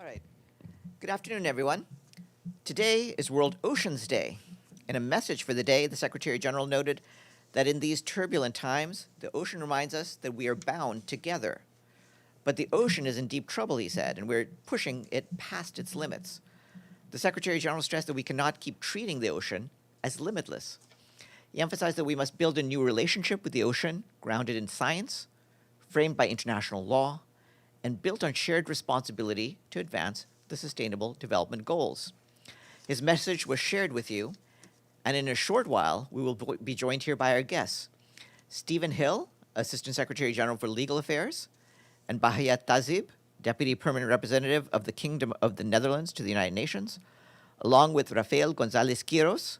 All right. Good afternoon, everyone. Today is World Oceans Day. In a message for the day, the Secretary General noted that in these turbulent times, the ocean reminds us that we are bound together. But the ocean is in deep trouble, he said, and we're pushing it past its limits. The Secretary General stressed that we cannot keep treating the ocean as limitless. He emphasized that we must build a new relationship with the ocean, grounded in science, framed by international law, and built on shared responsibility to advance the Sustainable Development Goals. His message was shared with you, and in a short while, we will be joined here by our guests, Stephen Hill, Assistant Secretary General for Legal Affairs, and Bahia Tazib, Deputy Permanent Representative of the Kingdom of the Netherlands to the United Nations, along with Rafael González Quiros,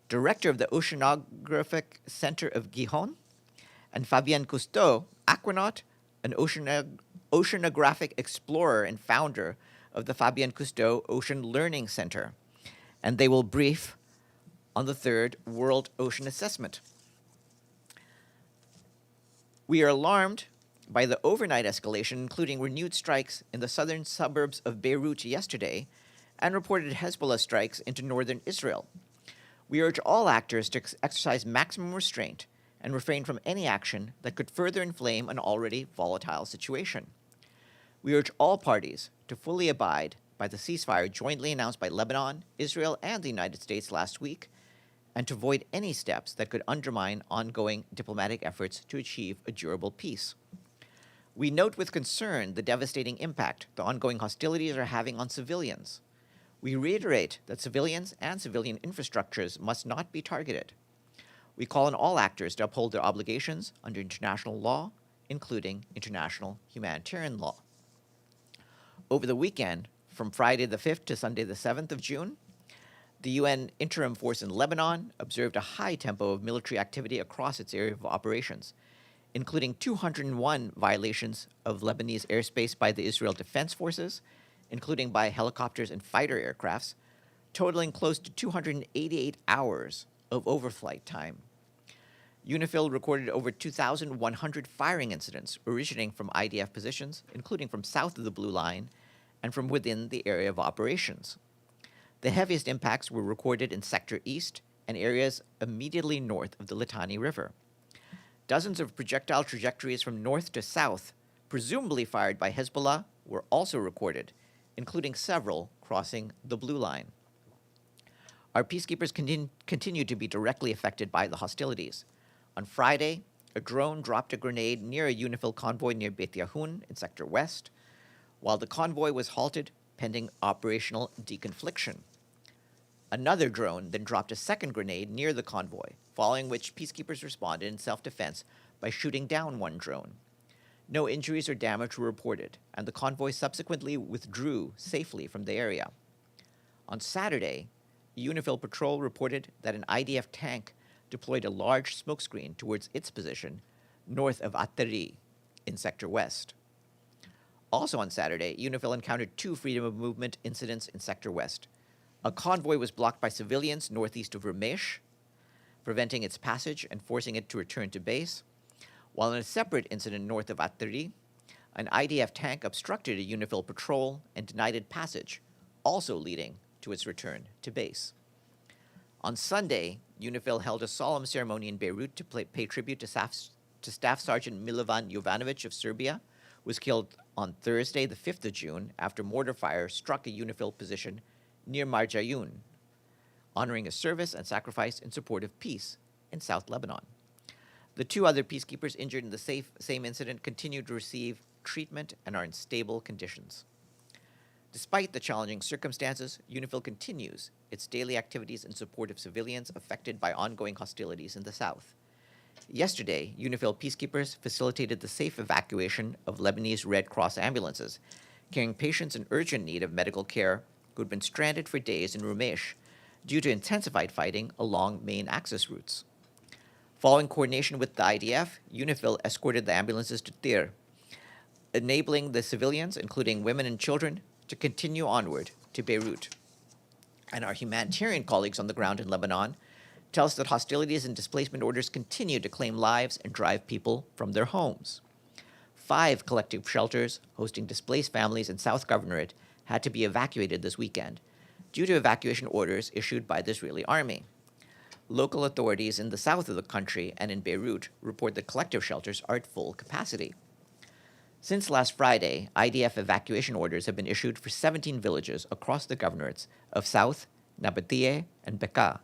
Director of the Oceanographic Center of Gijón, and Fabien Cousteau, aquanaut, an oceanographic explorer and founder of the Fabien Cousteau Ocean Learning Center. And they will brief on the third World Ocean Assessment. We are alarmed by the overnight escalation, including renewed strikes in the southern suburbs of Beirut yesterday and reported Hezbollah strikes into northern Israel. We urge all actors to exercise maximum restraint and refrain from any action that could further inflame an already volatile situation. We urge all parties to fully abide by the ceasefire jointly announced by Lebanon, Israel, and the United States last week, and to avoid any steps that could undermine ongoing diplomatic efforts to achieve a durable peace. We note with concern the devastating impact the ongoing hostilities are having on civilians. We reiterate that civilians and civilian infrastructures must not be targeted. We call on all actors to uphold their obligations under international law, including international humanitarian law. Over the weekend, from Friday the 5th to Sunday the 7th of June, the UN Interim Force in Lebanon observed a high tempo of military activity across its area of operations, including 201 violations of Lebanese airspace by the Israel Defense Forces, including by helicopters and fighter aircrafts, totaling close to 288 hours of overflight time. UNIFIL recorded over 2,100 firing incidents originating from IDF positions, including from south of the Blue Line and from within the area of operations. The heaviest impacts were recorded in Sector East and areas immediately north of the Litani River. Dozens of projectile trajectories from north to south, presumably fired by Hezbollah, were also recorded, including several crossing the Blue Line. Our peacekeepers continue to be directly affected by the hostilities. On Friday, a drone dropped a grenade near a UNIFIL convoy near Beit Yahun in Sector West, while the convoy was halted pending operational deconfliction. Another drone then dropped a second grenade near the convoy, following which peacekeepers responded in self-defense by shooting down one drone. No injuries or damage were reported, and the convoy subsequently withdrew safely from the area. On Saturday, UNIFIL patrol reported that an IDF tank deployed a large smokescreen towards its position north of Attari in Sector West. Also on Saturday, UNIFIL encountered two freedom of movement incidents in Sector West. A convoy was blocked by civilians northeast of Ramesh, preventing its passage and forcing it to return to base, while in a separate incident north of Attari, an IDF tank obstructed a UNIFIL patrol and denied it passage, also leading to its return to base. On Sunday, UNIFIL held a solemn ceremony in Beirut to pay tribute to Staff Sergeant Milovan Jovanovic of Serbia, who was killed on Thursday, the 5th of June, after mortar fire struck a UNIFIL position near Marjayoun, honoring his service and sacrifice in support of peace in South Lebanon. The two other peacekeepers injured in the same incident continue to receive treatment and are in stable conditions. Despite the challenging circumstances, UNIFIL continues its daily activities in support of civilians affected by ongoing hostilities in the south. Yesterday, UNIFIL peacekeepers facilitated the safe evacuation of Lebanese Red Cross ambulances, carrying patients in urgent need of medical care who had been stranded for days in Ramesh due to intensified fighting along main access routes. Following coordination with the IDF, UNIFIL escorted the ambulances to Tir, enabling the civilians, including women and children, to continue onward to Beirut. And our humanitarian colleagues on the ground in Lebanon tell us that hostilities and displacement orders continue to claim lives and drive people from their homes. 5 collective shelters hosting displaced families in South Governorate had to be evacuated this weekend due to evacuation orders issued by the Israeli army. Local authorities in the south of the country and in Beirut report the collective shelters are at full capacity. Since last Friday, IDF evacuation orders have been issued for 17 villages across the governorates of South, Nabatea, and Bekaa,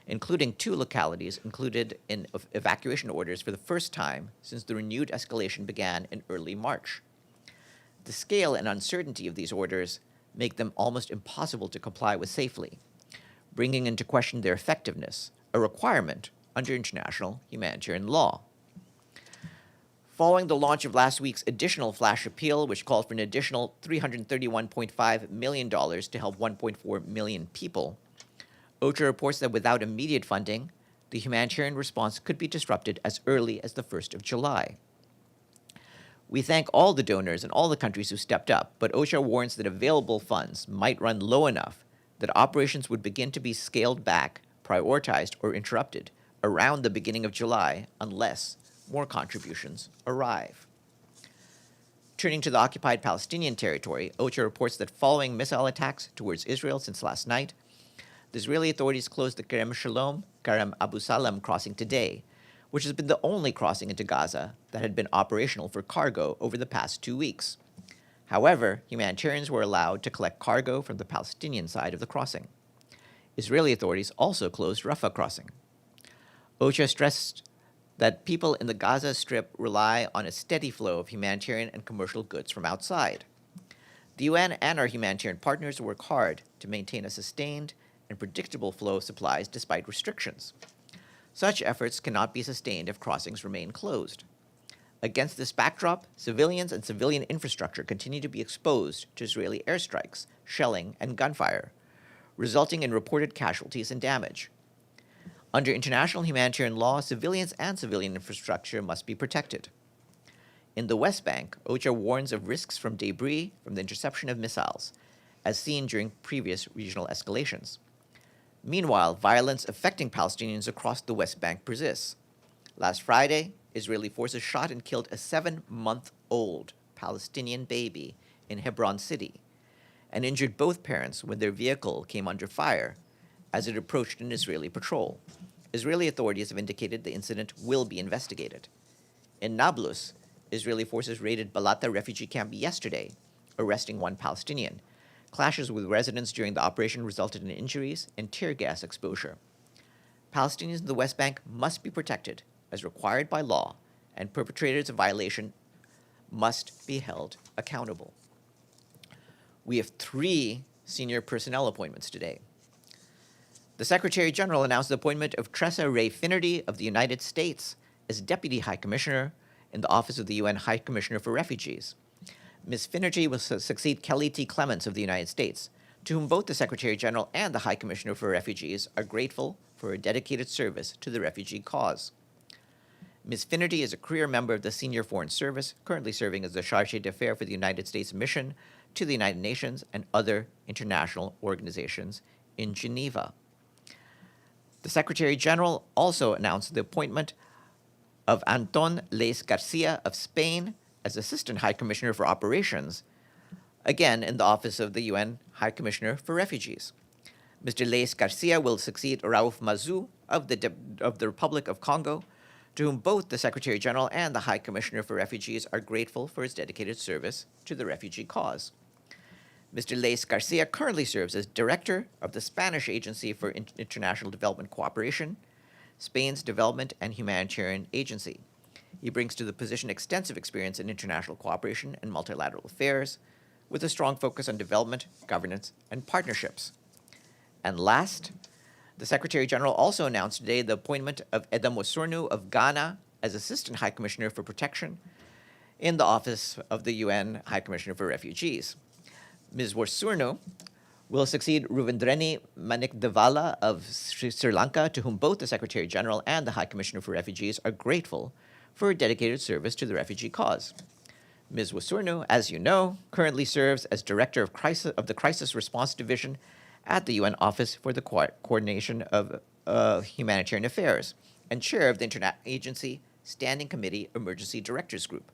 including 2 localities included in evacuation orders for the first time since the renewed escalation began in early March. The scale and uncertainty of these orders make them almost impossible to comply with safely, bringing into question their effectiveness, a requirement under international humanitarian law. Following the launch of last week's additional flash appeal, which called for an additional $331.5 million to help 1.4 million people, OCHA reports that without immediate funding, the humanitarian response could be disrupted as early as the 1st of July. We thank all the donors and all the countries who stepped up, but OCHA warns that available funds might run low enough that operations would begin to be scaled back, prioritized, or interrupted around the beginning of July unless more contributions arrive. Turning to the occupied Palestinian territory, OCHA reports that following missile attacks towards Israel since last night, the Israeli authorities closed the Kerem Shalom, Kerem Abu Salam crossing today, which has been the only crossing into Gaza that had been operational for cargo over the past 2 weeks. However, humanitarians were allowed to collect cargo from the Palestinian side of the crossing. Israeli authorities also closed Rafah crossing. OCHA stressed that people in the Gaza Strip rely on a steady flow of humanitarian and commercial goods from outside. The UN and our humanitarian partners work hard to maintain a sustained and predictable flow of supplies despite restrictions. Such efforts cannot be sustained if crossings remain closed. Against this backdrop, civilians and civilian infrastructure continue to be exposed to Israeli airstrikes, shelling, and gunfire, resulting in reported casualties and damage. Under international humanitarian law, civilians and civilian infrastructure must be protected. In the West Bank, OCHA warns of risks from debris from the interception of missiles, as seen during previous regional escalations. Meanwhile, violence affecting Palestinians across the West Bank persists. Last Friday, Israeli forces shot and killed a 7-month-old Palestinian baby in Hebron City and injured both parents when their vehicle came under fire as it approached an Israeli patrol. Israeli authorities have indicated the incident will be investigated. In Nablus, Israeli forces raided Balata refugee camp yesterday, arresting 1 Palestinian. Clashes with residents during the operation resulted in injuries and tear gas exposure. Palestinians in the West Bank must be protected as required by law, and perpetrators of violation must be held accountable. We have 3 senior personnel appointments today. The Secretary General announced the appointment of Tressa Ray Finnerty of the United States as Deputy High Commissioner in the Office of the UN High Commissioner for Refugees. Ms. Finnerty will succeed Kelly T. Clements of the United States, to whom both the Secretary General and the High Commissioner for Refugees are grateful for her dedicated service to the refugee cause. Ms. Finnerty is a career member of the Senior Foreign Service, currently serving as the Chargé d'Affaires for the United States mission to the United Nations and other international organizations in Geneva. The Secretary General also announced the appointment of Anton Leis Garcia of Spain as Assistant High Commissioner for Operations, again in the Office of the UN High Commissioner for Refugees. Mr. Leis Garcia will succeed Raouf Mazou of the Republic of Congo, to whom both the Secretary General and the High Commissioner for Refugees are grateful for his dedicated service to the refugee cause. Mr. Leis Garcia currently serves as Director of the Spanish Agency for International Development Cooperation, Spain's Development and Humanitarian Agency. He brings to the position extensive experience in international cooperation and multilateral affairs, with a strong focus on development, governance, and partnerships. And last, the Secretary General also announced today the appointment of Edam Osornu of Ghana as Assistant High Commissioner for Protection in the Office of the UN High Commissioner for Refugees. Ms. Osornu will succeed Ruvendreni Manikdevala of Sri Lanka, to whom both the Secretary General and the High Commissioner for Refugees are grateful for her dedicated service to the refugee cause. Ms. Osornu, as you know, currently serves as Director of the Crisis Response Division at the UN Office for the Coordination of Humanitarian Affairs and Chair of the Interagency Standing Committee Emergency Directors Group.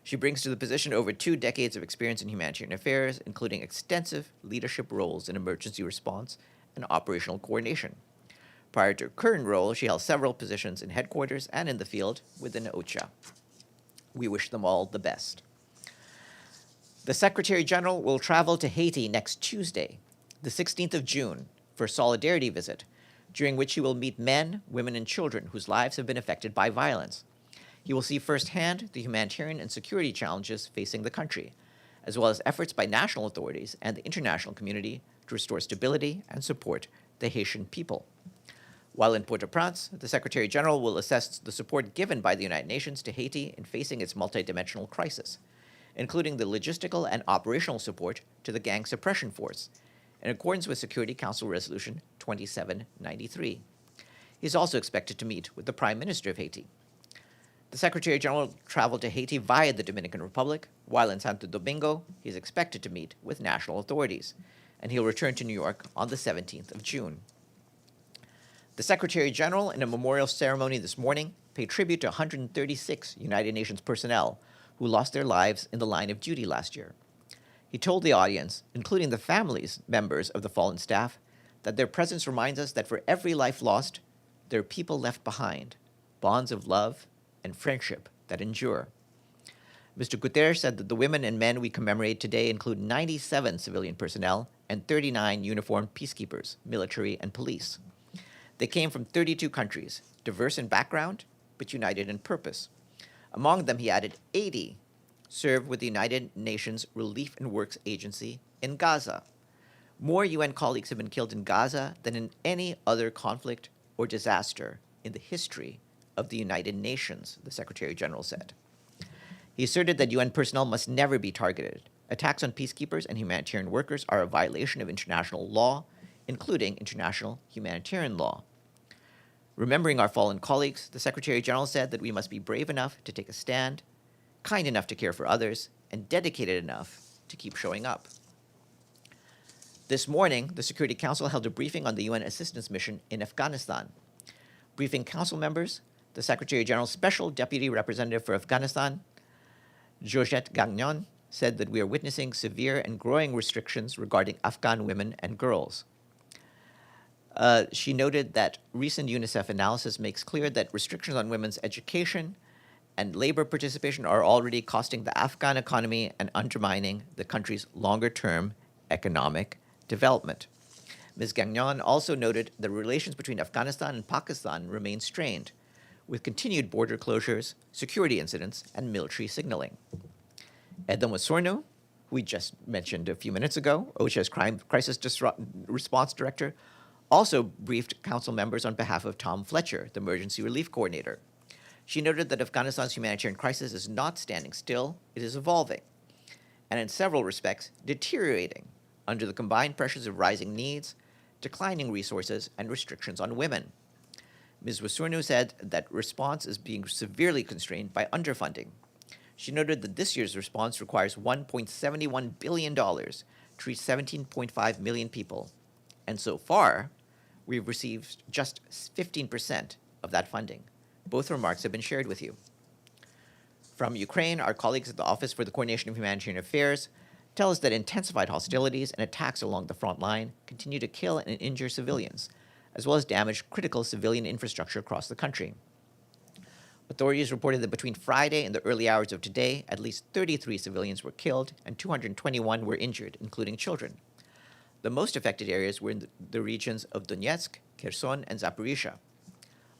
She brings to the position over 2 decades of experience in humanitarian affairs, including extensive leadership roles in emergency response and operational coordination. Prior to her current role, she held several positions in headquarters and in the field within OCHA. We wish them all the best. The Secretary General will travel to Haiti next Tuesday, the 16th of June, for a solidarity visit, during which he will meet men, women, and children whose lives have been affected by violence. He will see firsthand the humanitarian and security challenges facing the country, as well as efforts by national authorities and the international community to restore stability and support the Haitian people. While in Port-au-Prince, the Secretary General will assess the support given by the United Nations to Haiti in facing its multidimensional crisis, including the logistical and operational support to the Gang Suppression Force, in accordance with Security Council Resolution 2793. He is also expected to meet with the Prime Minister of Haiti. The Secretary General traveled to Haiti via the Dominican Republic, while in Santo Domingo, he is expected to meet with national authorities, and he'll return to New York on the 17th of June. The Secretary General, in a memorial ceremony this morning, paid tribute to 136 United Nations personnel who lost their lives in the line of duty last year. He told the audience, including the families members of the fallen staff, that their presence reminds us that for every life lost, there are people left behind, bonds of love and friendship that endure. Mr. Guterres said that the women and men we commemorate today include 97 civilian personnel and 39 uniformed peacekeepers, military, and police. They came from 32 countries, diverse in background, but united in purpose. Among them, he added, 80 served with the United Nations Relief and Works Agency in Gaza. More UN colleagues have been killed in Gaza than in any other conflict or disaster in the history of the United Nations, the Secretary General said. He asserted that UN personnel must never be targeted. Attacks on peacekeepers and humanitarian workers are a violation of international law, including international humanitarian law. Remembering our fallen colleagues, the Secretary General said that we must be brave enough to take a stand, kind enough to care for others, and dedicated enough to keep showing up. This morning, the Security Council held a briefing on the UN assistance mission in Afghanistan. Briefing council members, the Secretary General's Special Deputy Representative for Afghanistan, Georgette Gagnon, said that we are witnessing severe and growing restrictions regarding Afghan women and girls. She noted that recent UNICEF analysis makes clear that restrictions on women's education and labor participation are already costing the Afghan economy and undermining the country's longer-term economic development. Ms. Gagnon also noted that relations between Afghanistan and Pakistan remain strained, with continued border closures, security incidents, and military signaling. Edom Osorno, who we just mentioned a few minutes ago, OCHA's Crisis Response Director, also briefed council members on behalf of Tom Fletcher, the Emergency Relief Coordinator. She noted that Afghanistan's humanitarian crisis is not standing still, it is evolving, and in several respects, deteriorating under the combined pressures of rising needs, declining resources, and restrictions on women. Ms. Wasurnu said that response is being severely constrained by underfunding. She noted that this year's response requires $1.71 billion to reach 17.5 million people, and so far, we've received just 15% of that funding. Both remarks have been shared with you. From Ukraine, our colleagues at the Office for the Coordination of Humanitarian Affairs tell us that intensified hostilities and attacks along the front line continue to kill and injure civilians, as well as damage critical civilian infrastructure across the country. Authorities reported that between Friday and the early hours of today, at least 33 civilians were killed and 221 were injured, including children. The most affected areas were in the regions of Donetsk, Kherson, and Zaporizhia.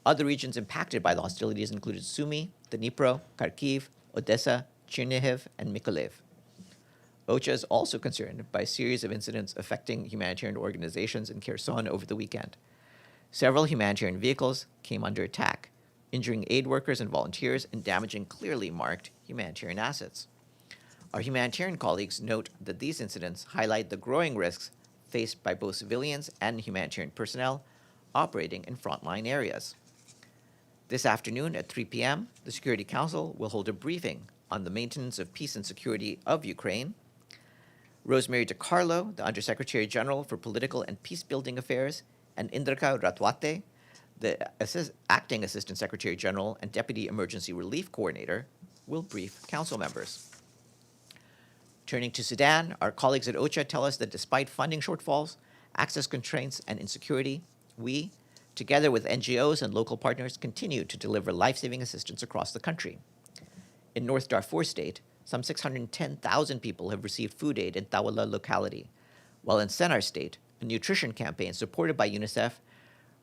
Other regions impacted by the hostilities included Sumy, Dnipro, Kharkiv, Odessa, Chernihiv, and Mykolaiv. OCHA is also concerned by a series of incidents affecting humanitarian organizations in Kherson over the weekend. Several humanitarian vehicles came under attack, injuring aid workers and volunteers and damaging clearly marked humanitarian assets. Our humanitarian colleagues note that these incidents highlight the growing risks faced by both civilians and humanitarian personnel operating in frontline areas. This afternoon at 3 p.m., the Security Council will hold a briefing on the maintenance of peace and security of Ukraine. Rosemary DiCarlo, the Undersecretary General for Political and Peacebuilding Affairs, and Indrika Ratwate, the Acting Assistant Secretary General and Deputy Emergency Relief Coordinator, will brief council members. Turning to Sudan, our colleagues at OCHA tell us that despite funding shortfalls, access constraints, and insecurity, we, together with NGOs and local partners, continue to deliver life-saving assistance across the country. In North Darfur State, some 610,000 people have received food aid in Tawala locality, while in Sennar State, a nutrition campaign supported by UNICEF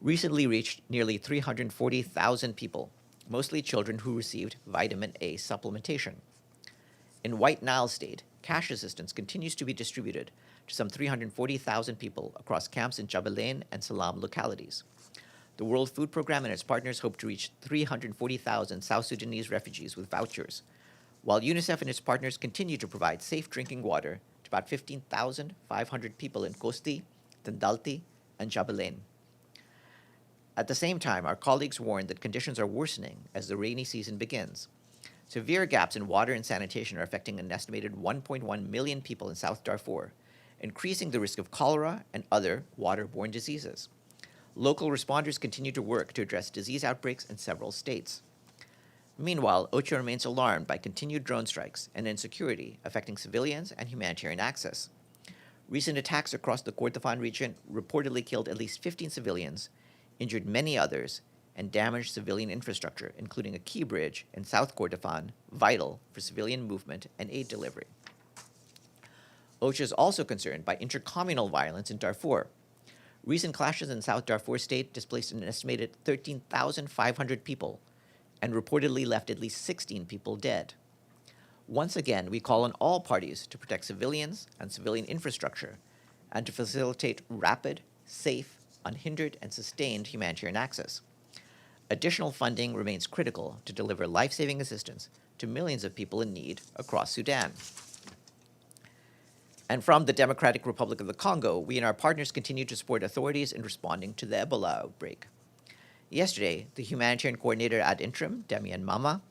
recently reached nearly 340,000 people, mostly children who received vitamin A supplementation. In White Nile State, cash assistance continues to be distributed to some 340,000 people across camps in Jabalain and Salam localities. The World Food Programme and its partners hope to reach 340,000 South Sudanese refugees with vouchers, while UNICEF and its partners continue to provide safe drinking water to about 15,500 people in Kosti, Tandalti, and Jabalain. At the same time, our colleagues warn that conditions are worsening as the rainy season begins. Severe gaps in water and sanitation are affecting an estimated 1.1 million people in South Darfur, increasing the risk of cholera and other waterborne diseases. Local responders continue to work to address disease outbreaks in several states. Meanwhile, OCHA remains alarmed by continued drone strikes and insecurity affecting civilians and humanitarian access. Recent attacks across the Kordofan region reportedly killed at least 15 civilians, injured many others, and damaged civilian infrastructure, including a key bridge in South Kordofan, vital for civilian movement and aid delivery. OCHA is also concerned by intercommunal violence in Darfur. Recent clashes in South Darfur State displaced an estimated 13,500 people and reportedly left at least 16 people dead. Once again, we call on all parties to protect civilians and civilian infrastructure and to facilitate rapid, safe, unhindered, and sustained humanitarian access. Additional funding remains critical to deliver life-saving assistance to millions of people in need across Sudan. And from the Democratic Republic of the Congo, we and our partners continue to support authorities in responding to the Ebola outbreak. Yesterday, the humanitarian coordinator ad interim, Damian Mama,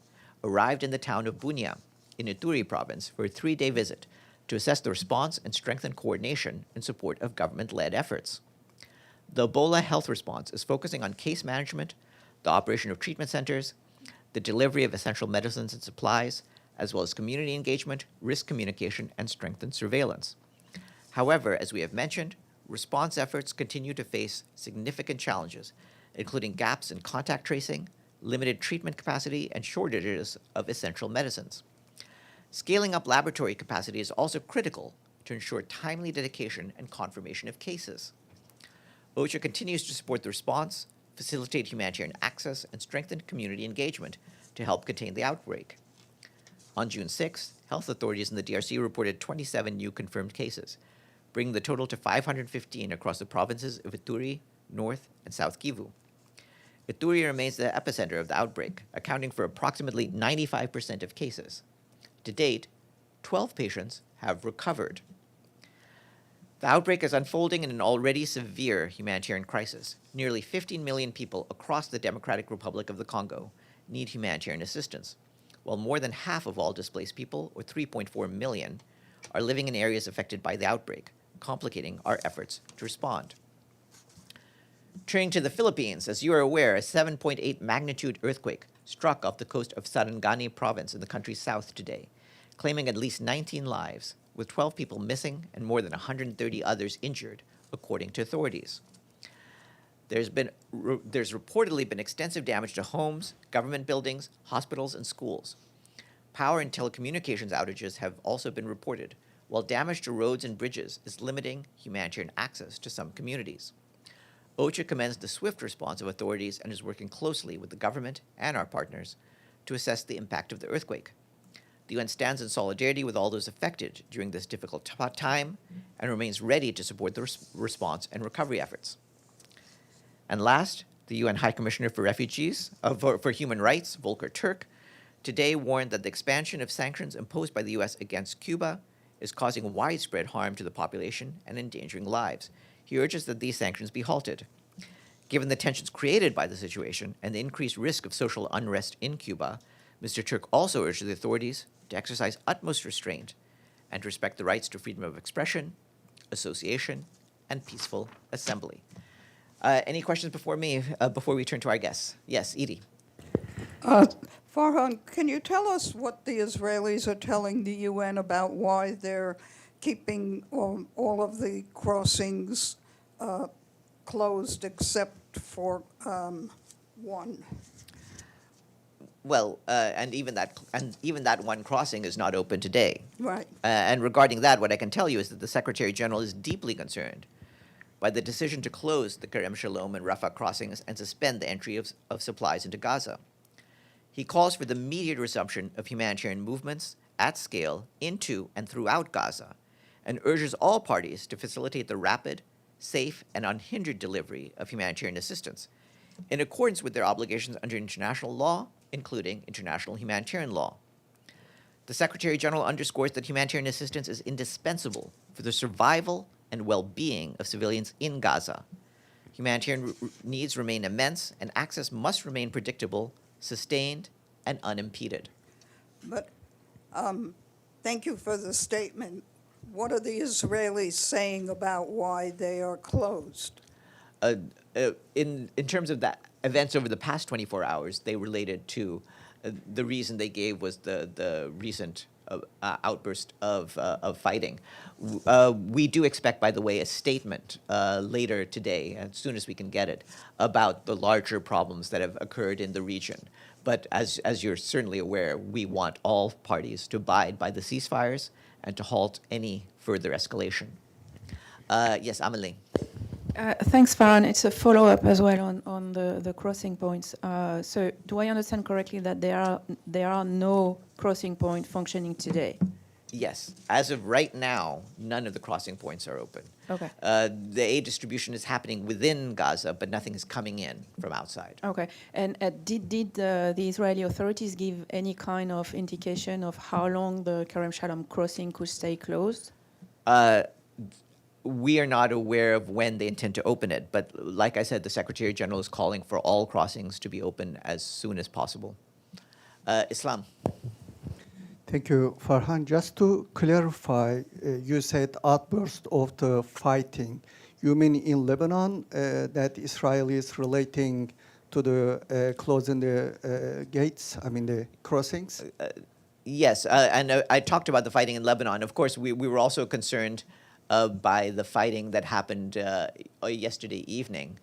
arrived in the town of Bunia in Ituri province for a 3-day visit to assess the response and strengthen coordination in support of government-led efforts. The Ebola health response is focusing on case management, the operation of treatment centers, the delivery of essential medicines and supplies, as well as community engagement, risk communication, and strengthened surveillance. However, as we have mentioned, response efforts continue to face significant challenges, including gaps in contact tracing, limited treatment capacity, and shortages of essential medicines. Scaling up laboratory capacity is also critical to ensure timely dedication and confirmation of cases. OCHA continues to support the response, facilitate humanitarian access, and strengthen community engagement to help contain the outbreak. On June 6th, health authorities in the DRC reported 27 new confirmed cases, bringing the total to 515 across the provinces of Ituri, North, and South Kivu. Ituri remains the epicenter of the outbreak, accounting for approximately 95% of cases. To date, 12 patients have recovered. The outbreak is unfolding in an already severe humanitarian crisis. Nearly 15 million people across the Democratic Republic of the Congo need humanitarian assistance, while more than half of all displaced people, or 3.4 million, are living in areas affected by the outbreak, complicating our efforts to respond. Turning to the Philippines, as you are aware, a 7.8 magnitude earthquake struck off the coast of Sarangani province in the country's south today, claiming at least 19 lives, with 12 people missing and more than 130 others injured, according to authorities. There's reportedly been extensive damage to homes, government buildings, hospitals, and schools. Power and telecommunications outages have also been reported, while damage to roads and bridges is limiting humanitarian access to some communities. OCHA commends the swift response of authorities and is working closely with the government and our partners to assess the impact of the earthquake. The UN stands in solidarity with all those affected during this difficult time and remains ready to support the response and recovery efforts. And last, the UN High Commissioner for Refugees, for Human Rights, Volker Turk, today warned that the expansion of sanctions imposed by the US against Cuba is causing widespread harm to the population and endangering lives. He urges that these sanctions be halted. Given the tensions created by the situation and the increased risk of social unrest in Cuba, Mr. Turk also urged the authorities to exercise utmost restraint and to respect the rights to freedom of expression, association, and peaceful assembly. Any questions before we turn to our guests? Yes, Edie. Uh, Farhan, can you tell us what the Israelis are telling the UN about why they're keeping all of the crossings uh, closed except for one? Well, and even that one crossing is not open today. Right. And regarding that, what I can tell you is that the Secretary General is deeply concerned by the decision to close the Kerem Shalom and Rafah crossings and suspend the entry of supplies into Gaza. He calls for the immediate resumption of humanitarian movements at scale into and throughout Gaza, and urges all parties to facilitate the rapid, safe, and unhindered delivery of humanitarian assistance in accordance with their obligations under international law, including international humanitarian law. The Secretary General underscores that humanitarian assistance is indispensable for the survival and well-being of civilians in Gaza. Humanitarian needs remain immense, and access must remain predictable, sustained, and unimpeded. But thank you for the statement. What are the Israelis saying about why they are closed? In terms of the events over the past 24 hours, they related to the reason they gave was the recent outburst of fighting. We do expect, by the way, a statement later today, as soon as we can get it, about the larger problems that have occurred in the region. But as you're certainly aware, we want all parties to abide by the ceasefires and to halt any further escalation. Yes, Amelie. Thanks, Farhan. It's a follow-up as well on the crossing points. So do I understand correctly that there are no crossing point functioning today? Yes. As of right now, none of the crossing points are open. Okay. The aid distribution is happening within Gaza, but nothing is coming in from outside. Okay. And did the Israeli authorities give any kind of indication of how long the Kerem Shalom crossing could stay closed? We are not aware of when they intend to open it, but like I said, the Secretary General is calling for all crossings to be open as soon as possible. Islam. Thank you, Farhan. Just to clarify, you said outburst of the fighting. You mean in Lebanon that Israel is relating to the closing the gates, I mean the crossings? Yes, and I talked about the fighting in Lebanon. Of course, we were also concerned by the fighting that happened yesterday evening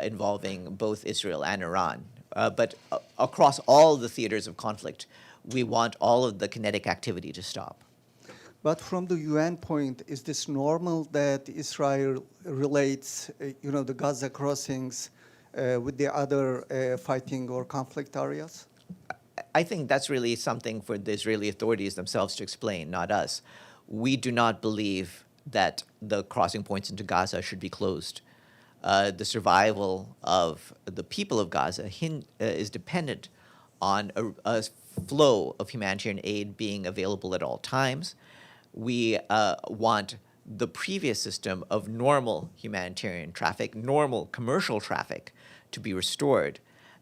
involving both Israel and Iran. But across all the theaters of conflict, we want all of the kinetic activity to stop. But from the UN point, is this normal that Israel relates, the Gaza crossings with the other fighting or conflict areas? I think that's really something for the Israeli authorities themselves to explain, not us. We do not believe that the crossing points into Gaza should be closed. The survival of the people of Gaza is dependent on a flow of humanitarian aid being available at all times. We want the previous system of normal humanitarian traffic, normal commercial traffic, to be restored.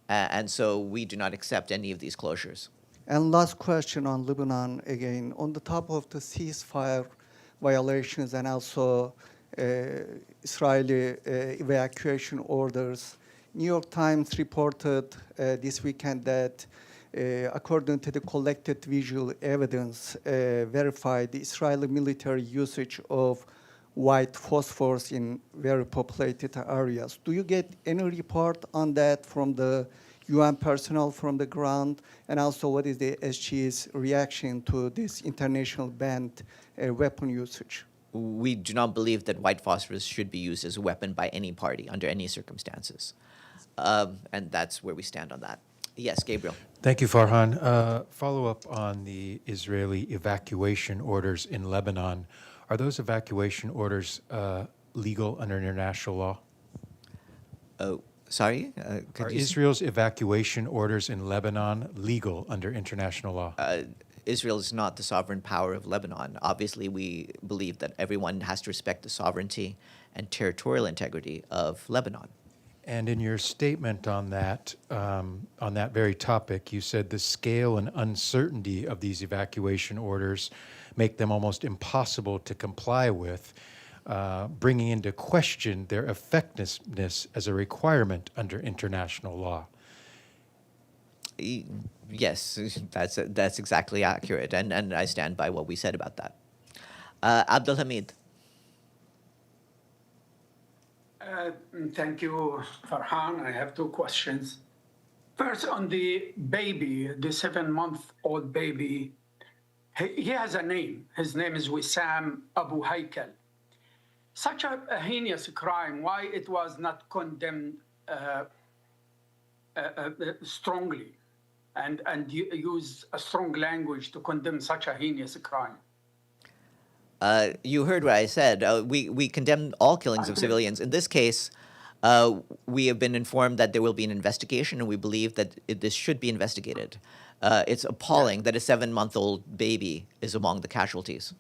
And so we do not accept any of these closures. And last question on Lebanon again. On the top of the ceasefire violations and also Israeli evacuation orders, New York Times reported this weekend that according to the collected visual evidence, verified the Israeli military usage of white phosphorus in very populated areas. Do you get any report on that from the UN personnel from the ground? And also, what is the SG's reaction to this international banned weapon usage? We do not believe that white phosphorus should be used as a weapon by any party under any circumstances. And that's where we stand on that. Yes, Gabriel. Thank you, Farhan. Follow up on the Israeli evacuation orders in Lebanon. Are those evacuation orders legal under international law? Sorry? Are Israel's evacuation orders in Lebanon legal under international law? Israel is not the sovereign power of Lebanon. Obviously, we believe that everyone has to respect the sovereignty and territorial integrity of Lebanon. And in your statement on that very topic, you said the scale and uncertainty of these evacuation orders make them almost impossible to comply with, bringing into question their effectiveness as a requirement under international law. Yes, that's exactly accurate, and I stand by what we said about that. Abdul Hamid. Thank you, Farhan. I have two questions. First, on the baby, the 7-month-old baby, he has a name. His name is Wissam Abu Haikal. Such a heinous crime, why it was not condemned strongly and use a strong language to condemn such a heinous crime? You heard what I said. We condemn all killings I of did. civilians. In this case, we have been informed that there will be an investigation, and we believe that this should be investigated. It's appalling that a 7-month-old baby is among the casualties.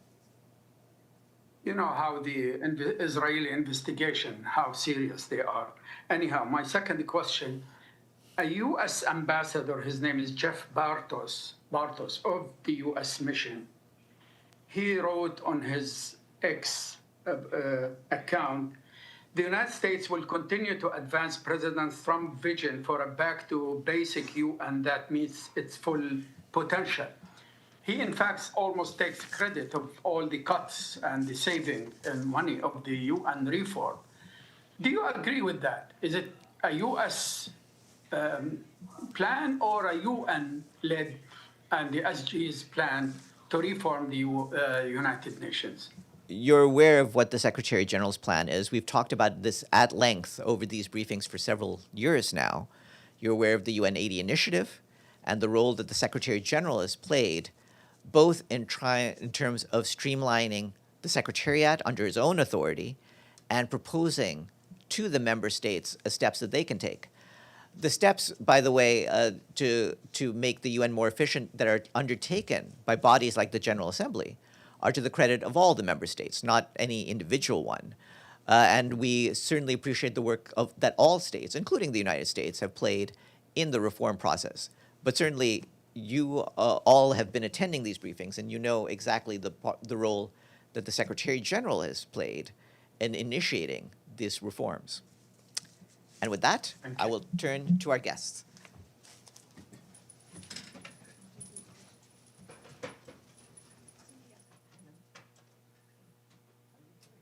You know how the Israeli investigation, how serious they are. Anyhow, my second question, a U.S. ambassador, his name is Jeff Bartos of the U.S. mission, he wrote on his X account, the United States will continue to advance President Trump's vision for a back to basic UN that meets its full potential. He, in fact, almost takes credit of all the cuts and the saving and money of the UN reform. Do you agree with that? Is it a U.S. plan or a UN-led and the SG's plan to reform the United Nations? You're aware of what the Secretary General's plan is. We've talked about this at length over these briefings for several years now. You're aware of the UN 80 initiative and the role that the Secretary General has played, both in terms of streamlining the Secretariat under his own authority and proposing to the member states steps that they can take. The steps, by the way, to make the UN more efficient that are undertaken by bodies like the General Assembly are to the credit of all the member states, not any individual one. And we certainly appreciate the work that all states, including the United States, have played in the reform process. But certainly, you all have been attending these briefings, and you know exactly the role that the Secretary General has played in initiating these reforms. And with that, I will turn to our guests.